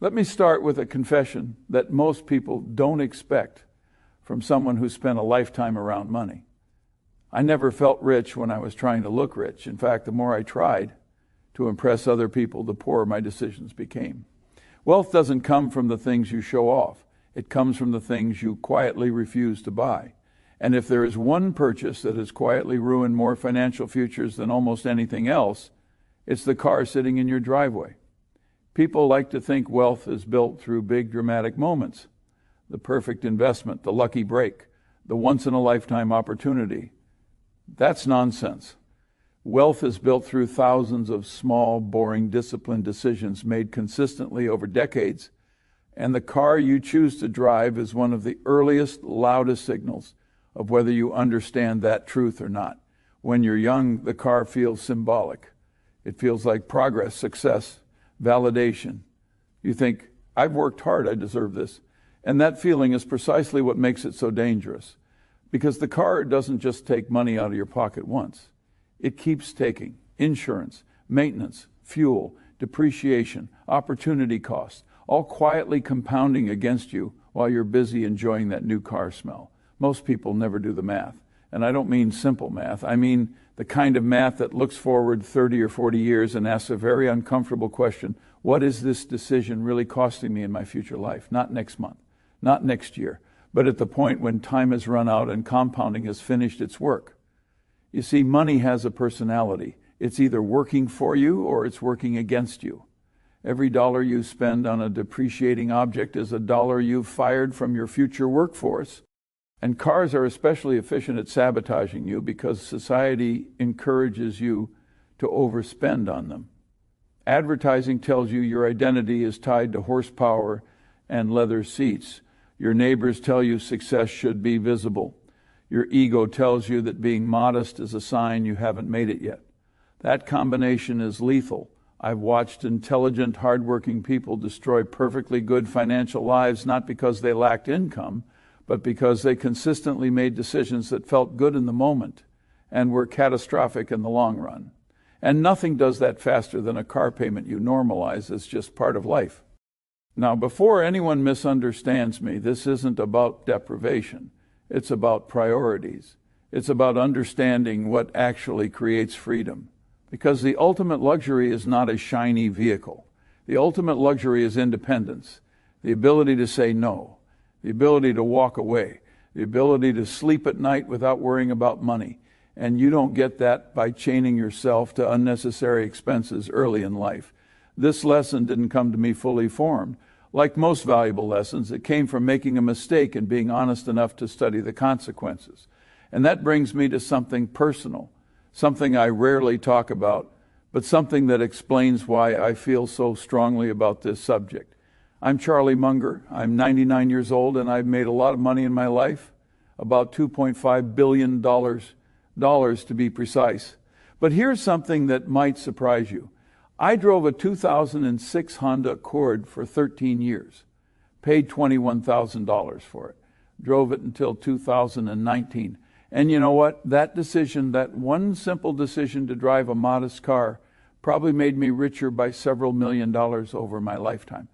Let me start with a confession that most people don't expect from someone who spent a lifetime around money. I never felt rich when I was trying to look rich. In fact, the more I tried to impress other people, the poorer my decisions became. Wealth doesn't come from the things you show off. It comes from the things you quietly refuse to buy. And if there is one purchase that has quietly ruined more financial futures than almost anything else, it's the car sitting in your driveway. People like to think wealth is built through big dramatic moments. The perfect investment, the lucky break, the once-in-a-lifetime opportunity. That's nonsense. Wealth is built through thousands of small, boring, disciplined decisions made consistently over decades. And the car you choose to drive is one of the earliest, loudest signals of whether you understand that truth or not. When you're young, the car feels symbolic. It feels like progress, success, validation. You think, I've worked hard, I deserve this. And that feeling is precisely what makes it so dangerous. Because the car doesn't just take money out of your pocket once. It keeps taking insurance, maintenance, fuel, depreciation, opportunity costs, all quietly compounding against you while you're busy enjoying that new car smell. Most people never do the math. And I don't mean simple math. I mean the kind of math that looks forward 30 or 40 years and asks a very uncomfortable question. What is this decision really costing me in my future life? Not next month, not next year, but at the point when time has run out and compounding has finished its work. You see, money has a personality. It's either working for you or it's working against you. Every dollar you spend on a depreciating object is a dollar you've fired from your future workforce. And cars are especially efficient at sabotaging you because society encourages you to overspend on them. Advertising tells you your identity is tied to horsepower and leather seats. Your neighbors tell you success should be visible. Your ego tells you that being modest is a sign you haven't made it yet. That combination is lethal. I've watched intelligent, hardworking people destroy perfectly good financial lives not because they lacked income, but because they consistently made decisions that felt good in the moment and were catastrophic in the long run. And nothing does that faster than a car payment you normalize as just part of life. Now, before anyone misunderstands me, this isn't about deprivation. It's about priorities. It's about understanding what actually creates freedom. Because the ultimate luxury is not a shiny vehicle. The ultimate luxury is independence, the ability to say no, the ability to walk away, the ability to sleep at night without worrying about money. And you don't get that by chaining yourself to unnecessary expenses early in life. This lesson didn't come to me fully formed. Like most valuable lessons, it came from making a mistake and being honest enough to study the consequences. And that brings me to something personal, something I rarely talk about, but something that explains why I feel so strongly about this subject. I'm Charlie Munger. I'm 99 years old, and I've made a lot of money in my life, about $2.5 billion to be precise. But here's something that might surprise you. I drove a 2006 Honda Accord for 13 years, paid $21,000 for it, drove it until 2019. And you know what? That decision, that one simple decision to drive a modest car, probably made me richer by several $1 million over my lifetime.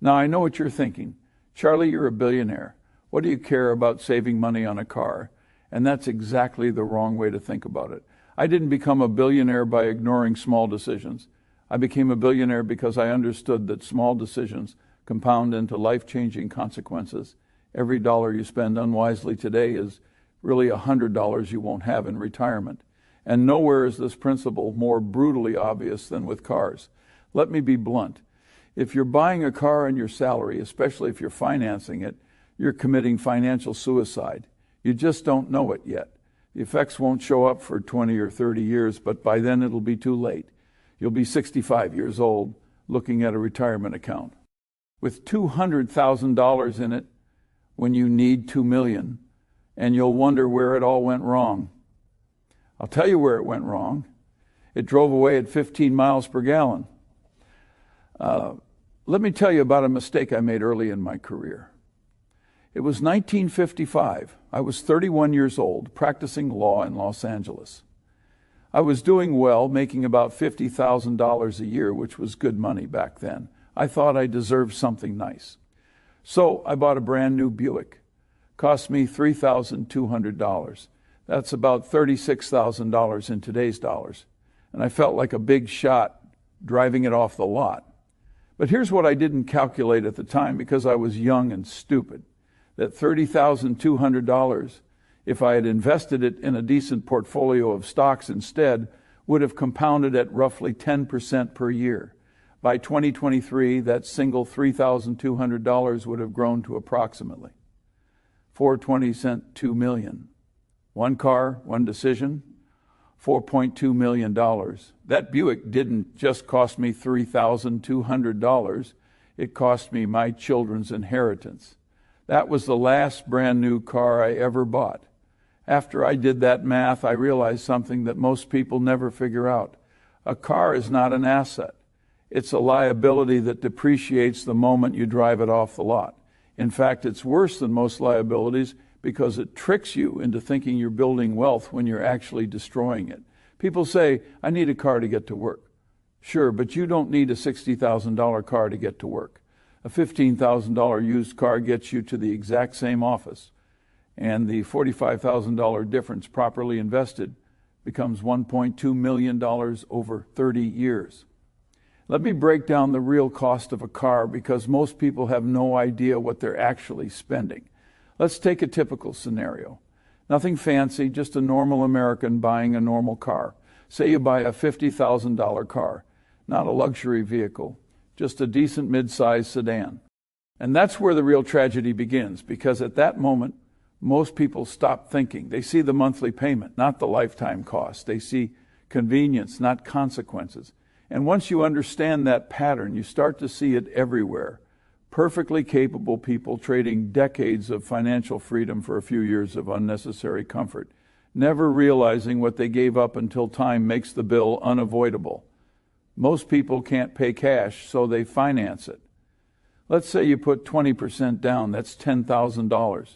Now, I know what you're thinking. Charlie, you're a billionaire. What do you care about saving money on a car? And that's exactly the wrong way to think about it. I didn't become a billionaire by ignoring small decisions. I became a billionaire because I understood that small decisions compound into life-changing consequences. Every dollar you spend unwisely today is really $100 you won't have in retirement. And nowhere is this principle more brutally obvious than with cars. Let me be blunt. If you're buying a car on your salary, especially if you're financing it, you're committing financial suicide. You just don't know it yet. The effects won't show up for 20 or 30 years, but by then it'll be too late. You'll be 65 years old looking at a retirement account with $200,000 in it when you need $2 million, and you'll wonder where it all went wrong. I'll tell you where it went wrong. It drove away at 15 miles per gallon. Let me tell you about a mistake I made early in my career. It was 1955. I was 31 years old, practicing law in Los Angeles. I was doing well, making about $50,000 a year, which was good money back then. I thought I deserved something nice. So I bought a brand new Buick. Cost me $3,200. That's about $36,000 in today's dollars. And I felt like a big shot driving it off the lot. But here's what I didn't calculate at the time because I was young and stupid. That $30,200, if I had invested it in a decent portfolio of stocks instead, would have compounded at roughly 10% per year. By 2023, that single $3,200 would have grown to approximately $420 $2 million. One car, one decision, $4.2 million. That Buick didn't just cost me $3,200. It cost me my children's inheritance. That was the last brand new car I ever bought. After I did that math, I realized something that most people never figure out. A car is not an asset. It's a liability that depreciates the moment you drive it off the lot. In fact, it's worse than most liabilities because it tricks you into thinking you're building wealth when you're actually destroying it. People say, I need a car to get to work. Sure, but you don't need a $60,000 car to get to work. A $15,000 used car gets you to the exact same office. And the $45,000 difference properly invested becomes $1.2 million over 30 years. Let me break down the real cost of a car because most people have no idea what they're actually spending. Let's take a typical scenario. Nothing fancy, just a normal American buying a normal car. Say you buy a $50,000 car, not a luxury vehicle, just a decent mid-sized sedan. And that's where the real tragedy begins because at that moment, most people stop thinking. They see the monthly payment, not the lifetime cost. They see convenience, not consequences. And once you understand that pattern, you start to see it everywhere. Perfectly capable people trading decades of financial freedom for a few years of unnecessary comfort, never realizing what they gave up until time makes the bill unavoidable. Most people can't pay cash, so they finance it. Let's say you put 20% down, that's $10,000,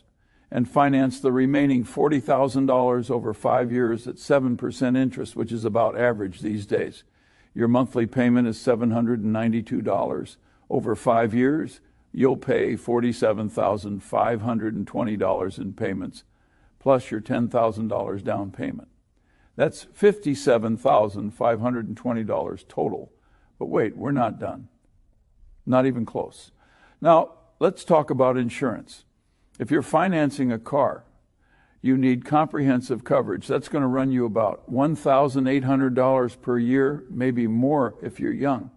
and finance the remaining $40,000 over 5 years at 7% interest, which is about average these days. Your monthly payment is $792. Over 5 years, you'll pay $47,520 in payments, plus your $10,000 down payment. That's $57,520 total. But wait, we're not done. Not even close. Now, let's talk about insurance. If you're financing a car, you need comprehensive coverage. That's going to run you about $1,800 per year, maybe more if you're young.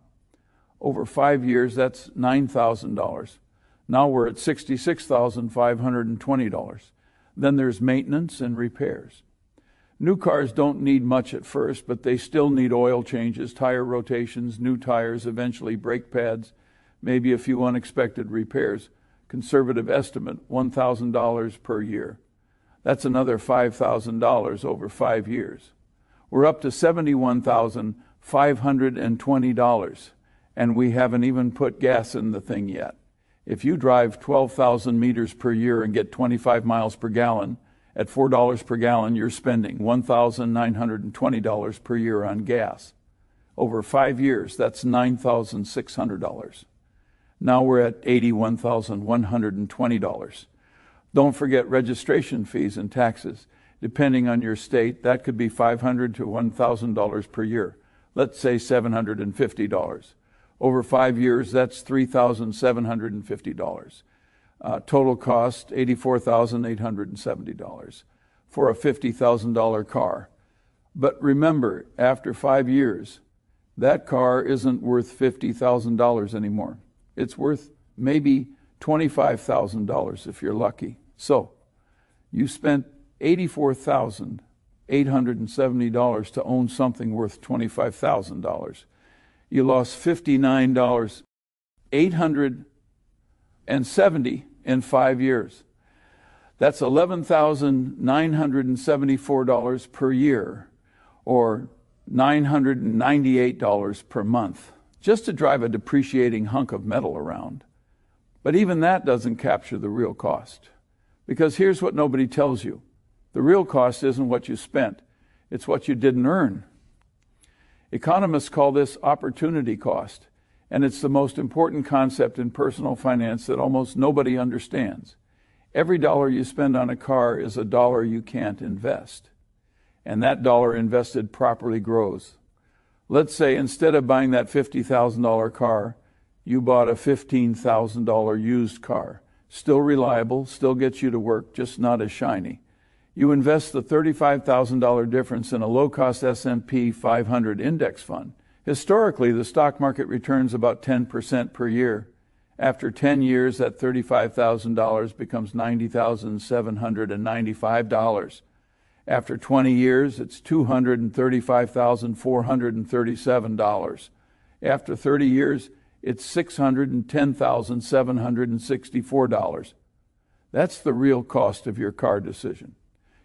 Over 5 years, that's $9,000. Now we're at $66,520. Then there's maintenance and repairs. New cars don't need much at first, but they still need oil changes, tire rotations, new tires, eventually brake pads, maybe a few unexpected repairs. Conservative estimate, $1,000 per year. That's another $5,000 over 5 years. We're up to $71,520, and we haven't even put gas in the thing yet. If you drive 12,000 meters per year and get 25 miles per gallon, at $4 per gallon, you're spending $1,920 per year on gas. Over 5 years, that's $9,600. Now we're at $81,120. Don't forget registration fees and taxes. Depending on your state, that could be $500 to $1,000 per year. Let's say $750. Over 5 years, that's $3,750. Total cost, $84,870 for a $50,000 car. But remember, after 5 years, that car isn't worth $50,000 anymore. It's worth maybe $25,000 if you're lucky. So, you spent $84,870 to own something worth $25,000. You lost $59,870 in 5 years. That's $11,974 per year, or $998 per month, just to drive a depreciating hunk of metal around. But even that doesn't capture the real cost. Because here's what nobody tells you. The real cost isn't what you spent. It's what you didn't earn. Economists call this opportunity cost. And it's the most important concept in personal finance that almost nobody understands. Every dollar you spend on a car is a dollar you can't invest. And that dollar invested properly grows. Let's say instead of buying that $50,000 car, you bought a $15,000 used car. Still reliable, still gets you to work, just not as shiny. You invest the $35,000 difference in a low-cost S&P 500 index fund. Historically, the stock market returns about 10% per year. After 10 years, that $35,000 becomes $90,795. After 20 years, it's $235,437. After 30 years, it's $610,764. That's the real cost of your car decision.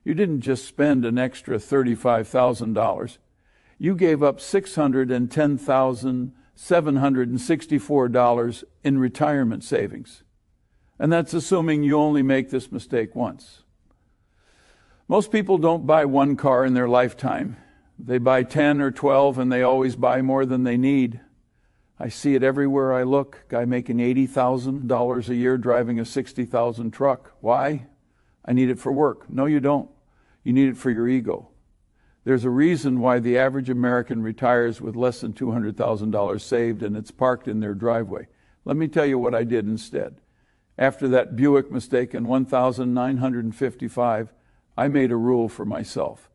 You didn't just spend an extra $35,000. You gave up $610,764 in retirement savings. And that's assuming you only make this mistake once. Most people don't buy one car in their lifetime. They buy 10 or 12, and they always buy more than they need. I see it everywhere I look. Guy making $80,000 a year driving a $60,000 truck. Why? I need it for work. No, you don't. You need it for your ego. There's a reason why the average American retires with less than $200,000 saved, and it's parked in their driveway. Let me tell you what I did instead. After that Buick mistake in 1955, I made a rule for myself.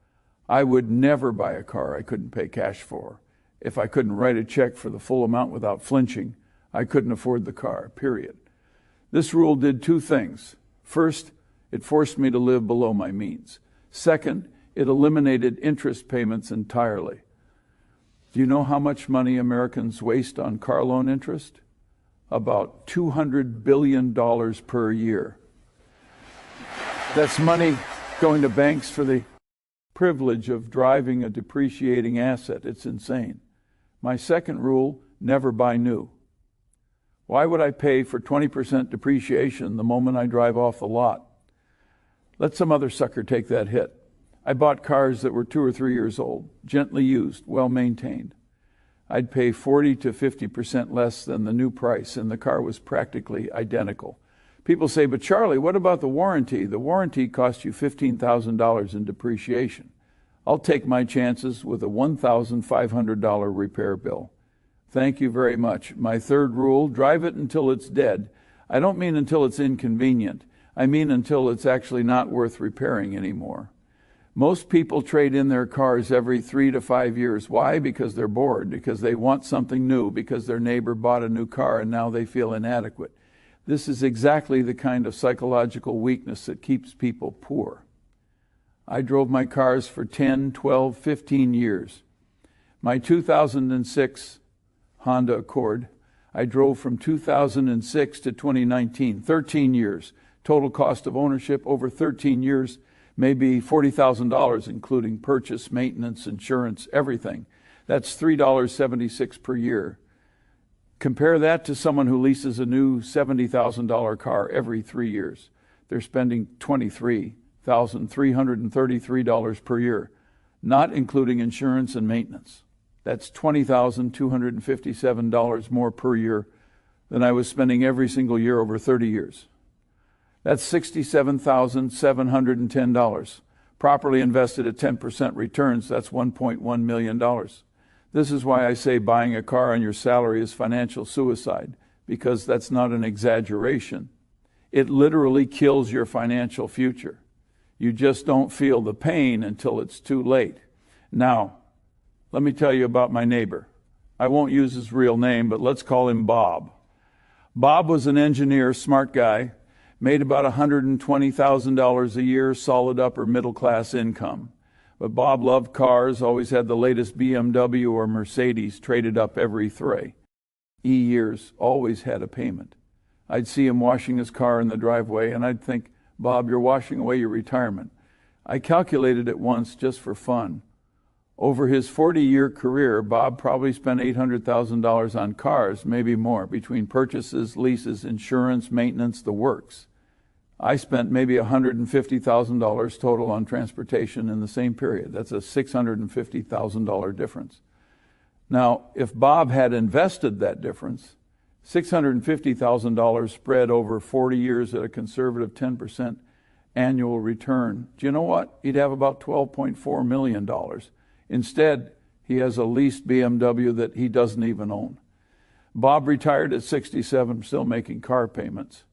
I would never buy a car I couldn't pay cash for. If I couldn't write a check for the full amount without flinching, I couldn't afford the car, period. This rule did two things. First, it forced me to live below my means. Second, it eliminated interest payments entirely. Do you know how much money Americans waste on car loan interest? About $200 billion per year. That's money going to banks for the privilege of driving a depreciating asset. It's insane. My second rule, never buy new. Why would I pay for 20% depreciation the moment I drive off the lot? Let some other sucker take that hit. I bought cars that were 2 or 3 years old, gently used, well maintained. I'd pay 40 to 50% less than the new price, and the car was practically identical. People say, but Charlie, what about the warranty? The warranty costs you $15,000 in depreciation. I'll take my chances with a $1,500 repair bill. Thank you very much. My third rule, drive it until it's dead. I don't mean until it's inconvenient. I mean until it's actually not worth repairing anymore. Most people trade in their cars every 3 to 5 years. Why? Because they're bored, because they want something new, because their neighbor bought a new car and now they feel inadequate. This is exactly the kind of psychological weakness that keeps people poor. I drove my cars for 10, 12, 15 years. My 2006 Honda Accord, I drove from 2006 to 2019, 13 years. Total cost of ownership over 13 years, maybe $40,000, including purchase, maintenance, insurance, everything. That's $3.76 per year. Compare that to someone who leases a new $70,000 car every 3 years. They're spending $23,333 per year, not including insurance and maintenance. That's $20,257 more per year than I was spending every single year over 30 years. That's $67,710. Properly invested at 10% returns, that's $1.1 million. This is why I say buying a car on your salary is financial suicide, because that's not an exaggeration. It literally kills your financial future. You just don't feel the pain until it's too late. Now, let me tell you about my neighbor. I won't use his real name, but let's call him Bob. Bob was an engineer, smart guy, made about $120,000 a year, solid upper middle class income. But Bob loved cars, always had the latest BMW or Mercedes, traded up every 3 years, always had a payment. I'd see him washing his car in the driveway, and I'd think, Bob, you're washing away your retirement. I calculated it once just for fun. Over his 40-year career, Bob probably spent $800,000 on cars, maybe more, between purchases, leases, insurance, maintenance, the works. I spent maybe $150,000 total on transportation in the same period. That's a $650,000 difference. Now, if Bob had invested that difference, $650,000 spread over 40 years at a conservative 10% annual return, do you know what? He'd have about $12.4 million. Instead, he has a leased BMW that he doesn't even own. Bob retired at 67, still making car payments.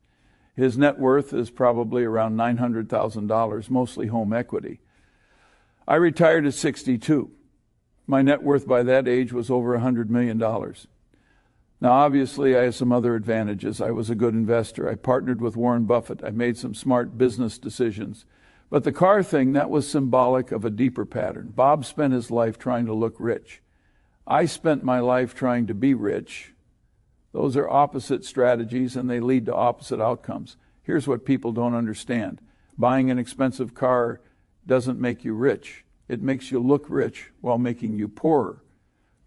His net worth is probably around $900,000, mostly home equity. I retired at 62. My net worth by that age was over $100 million. Now, obviously, I had some other advantages. I was a good investor. I partnered with Warren Buffett. I made some smart business decisions. But the car thing, that was symbolic of a deeper pattern. Bob spent his life trying to look rich. I spent my life trying to be rich. Those are opposite strategies, and they lead to opposite outcomes. Here's what people don't understand. Buying an expensive car doesn't make you rich. It makes you look rich while making you poorer.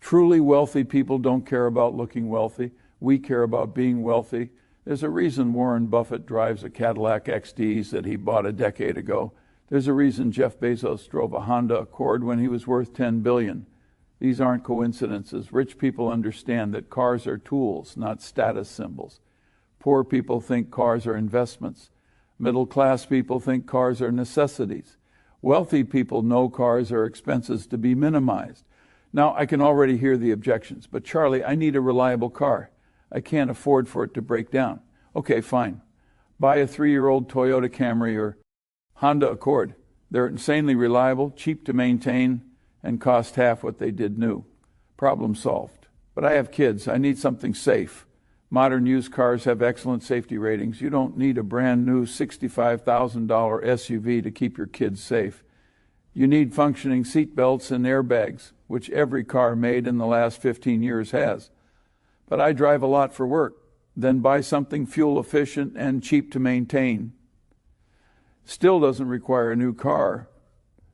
Truly wealthy people don't care about looking wealthy. We care about being wealthy. There's a reason Warren Buffett drives a Cadillac XDs that he bought a decade ago. There's a reason Jeff Bezos drove a Honda Accord when he was worth $10 billion. These aren't coincidences. Rich people understand that cars are tools, not status symbols. Poor people think cars are investments. Middle-class people think cars are necessities. Wealthy people know cars are expenses to be minimized. Now, I can already hear the objections, but Charlie, I need a reliable car. I can't afford for it to break down. Okay, fine. Buy a 3-year-old Toyota Camry or Honda Accord. They're insanely reliable, cheap to maintain, and cost half what they did new. Problem solved. But I have kids. I need something safe. Modern used cars have excellent safety ratings. You don't need a brand new $65,000 SUV to keep your kids safe. You need functioning seat belts and airbags, which every car made in the last 15 years has. But I drive a lot for work. Then buy something fuel efficient and cheap to maintain. Still doesn't require a new car.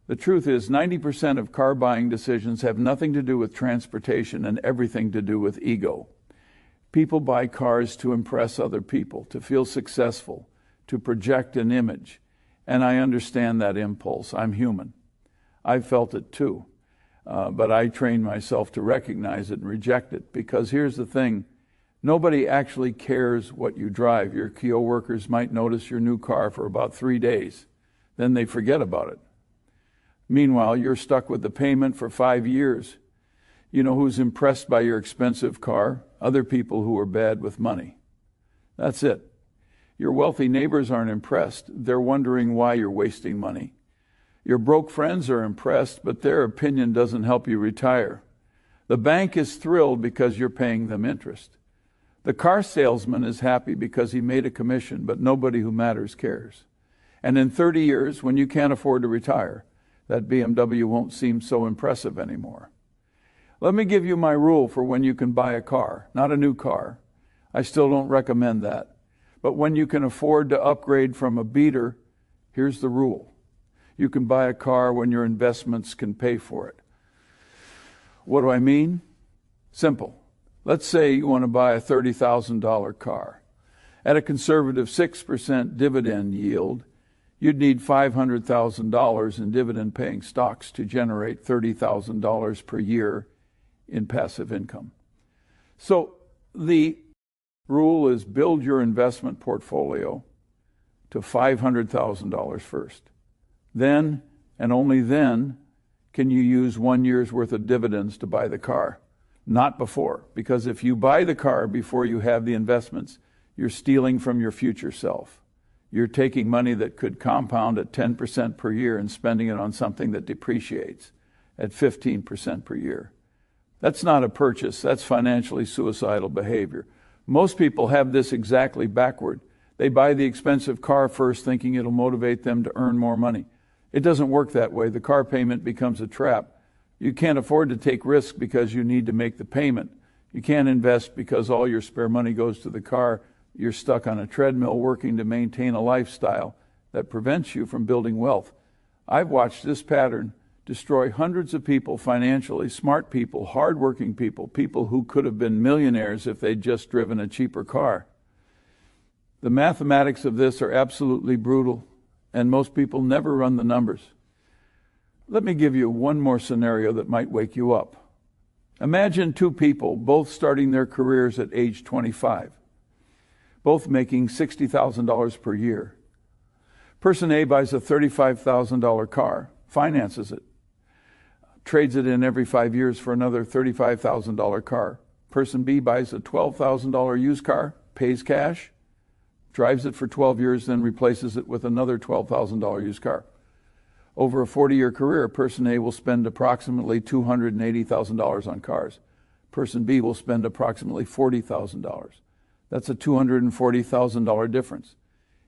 The truth is 90% of car buying decisions have nothing to do with transportation and everything to do with ego. People buy cars to impress other people, to feel successful, to project an image. And I understand that impulse. I'm human. I've felt it too. But I trained myself to recognize it and reject it, because here's the thing. Nobody actually cares what you drive. Your coworkers might notice your new car for about 3 days. Then they forget about it. Meanwhile, you're stuck with the payment for 5 years. You know who's impressed by your expensive car? Other people who are bad with money. That's it. Your wealthy neighbors aren't impressed. They're wondering why you're wasting money. Your broke friends are impressed, but their opinion doesn't help you retire. The bank is thrilled because you're paying them interest. The car salesman is happy because he made a commission, but nobody who matters cares. And in 30 years, when you can't afford to retire, that BMW won't seem so impressive anymore. Let me give you my rule for when you can buy a car, not a new car. I still don't recommend that. But when you can afford to upgrade from a beater, here's the rule. You can buy a car when your investments can pay for it. What do I mean? Simple. Let's say you want to buy a $30,000 car. At a conservative 6% dividend yield, you'd need $500,000 in dividend-paying stocks to generate $30,000 per year in passive income. So the rule is build your investment portfolio to $500,000 first. Then, and only then, can you use 1 year's worth of dividends to buy the car. Not before, because if you buy the car before you have the investments, you're stealing from your future self. You're taking money that could compound at 10% per year and spending it on something that depreciates at 15% per year. That's not a purchase. That's financially suicidal behavior. Most people have this exactly backward. They buy the expensive car first, thinking it'll motivate them to earn more money. It doesn't work that way. The car payment becomes a trap. You can't afford to take risk because you need to make the payment. You can't invest because all your spare money goes to the car. You're stuck on a treadmill working to maintain a lifestyle that prevents you from building wealth. I've watched this pattern destroy hundreds of people financially, smart people, hardworking people, people who could have been millionaires if they'd just driven a cheaper car. The mathematics of this are absolutely brutal, and most people never run the numbers. Let me give you one more scenario that might wake you up. Imagine two people both starting their careers at age 25, both making $60,000 per year. Person A buys a $35,000 car, finances it, trades it in every 5 years for another $35,000 car. Person B buys a $12,000 used car, pays cash, drives it for 12 years, then replaces it with another $12,000 used car. Over a 40-year career, person A will spend approximately $280,000 on cars. Person B will spend approximately $40,000. That's a $240,000 difference.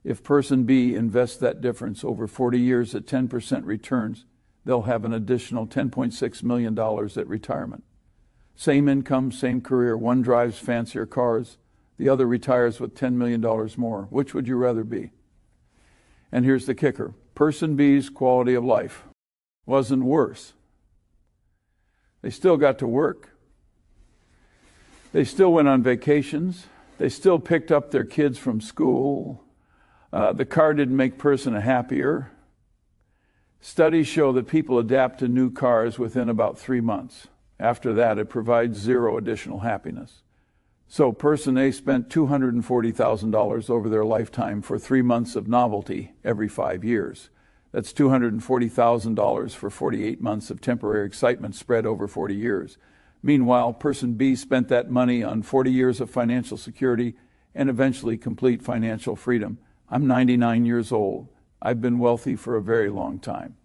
If person B invests that difference over 40 years at 10% returns, they'll have an additional $10.6 million at retirement. Same income, same career. One drives fancier cars. The other retires with $10 million more. Which would you rather be? And here's the kicker. Person B's quality of life wasn't worse. They still got to work. They still went on vacations. They still picked up their kids from school. The car didn't make person happier. Studies show that people adapt to new cars within about 3 months. After that, it provides zero additional happiness. So person A spent $240,000 over their lifetime for 3 months of novelty every 5 years. That's $240,000 for 48 months of temporary excitement spread over 40 years. Meanwhile, person B spent that money on 40 years of financial security and eventually complete financial freedom. I'm 99 years old. I've been wealthy for a very long time.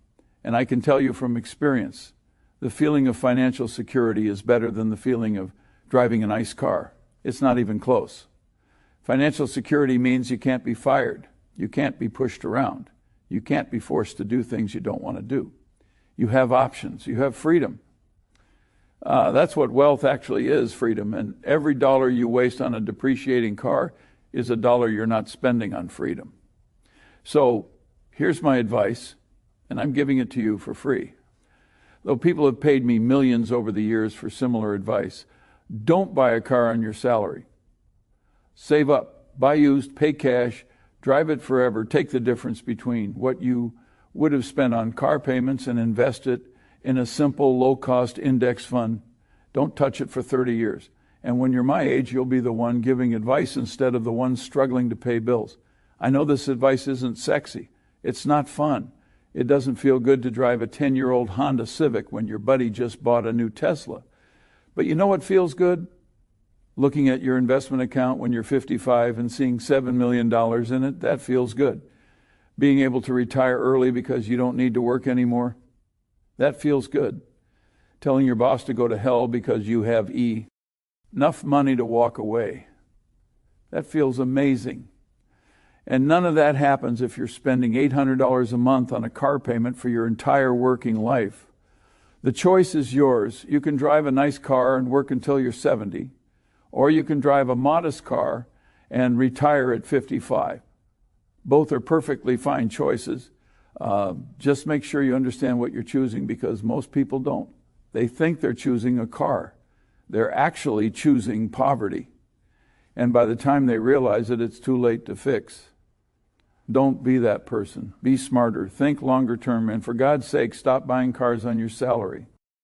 And I can tell you from experience, the feeling of financial security is better than the feeling of driving a nice car. It's not even close. Financial security means you can't be fired. You can't be pushed around. You can't be forced to do things you don't want to do. You have options. You have freedom. That's what wealth actually is, freedom. And every dollar you waste on a depreciating car is a dollar you're not spending on freedom. So here's my advice, and I'm giving it to you for free. Though people have paid me millions over the years for similar advice, don't buy a car on your salary. Save up, buy used, pay cash, drive it forever, take the difference between what you would have spent on car payments and invest it in a simple, low-cost index fund. Don't touch it for 30 years. And when you're my age, you'll be the one giving advice instead of the one struggling to pay bills. I know this advice isn't sexy. It's not fun. It doesn't feel good to drive a 10-year-old Honda Civic when your buddy just bought a new Tesla. But you know what feels good? Looking at your investment account when you're 55 and seeing $7 million in it, that feels good. Being able to retire early because you don't need to work anymore, that feels good. Telling your boss to go to hell because you have enough money to walk away, that feels amazing. And none of that happens if you're spending $800 a month on a car payment for your entire working life. The choice is yours. You can drive a nice car and work until you're 70, or you can drive a modest car and retire at 55. Both are perfectly fine choices. Just make sure you understand what you're choosing, because most people don't. They think they're choosing a car. They're actually choosing poverty. And by the time they realize it, it's too late to fix. Don't be that person. Be smarter. Think longer term. And for God's sake, stop buying cars on your salary.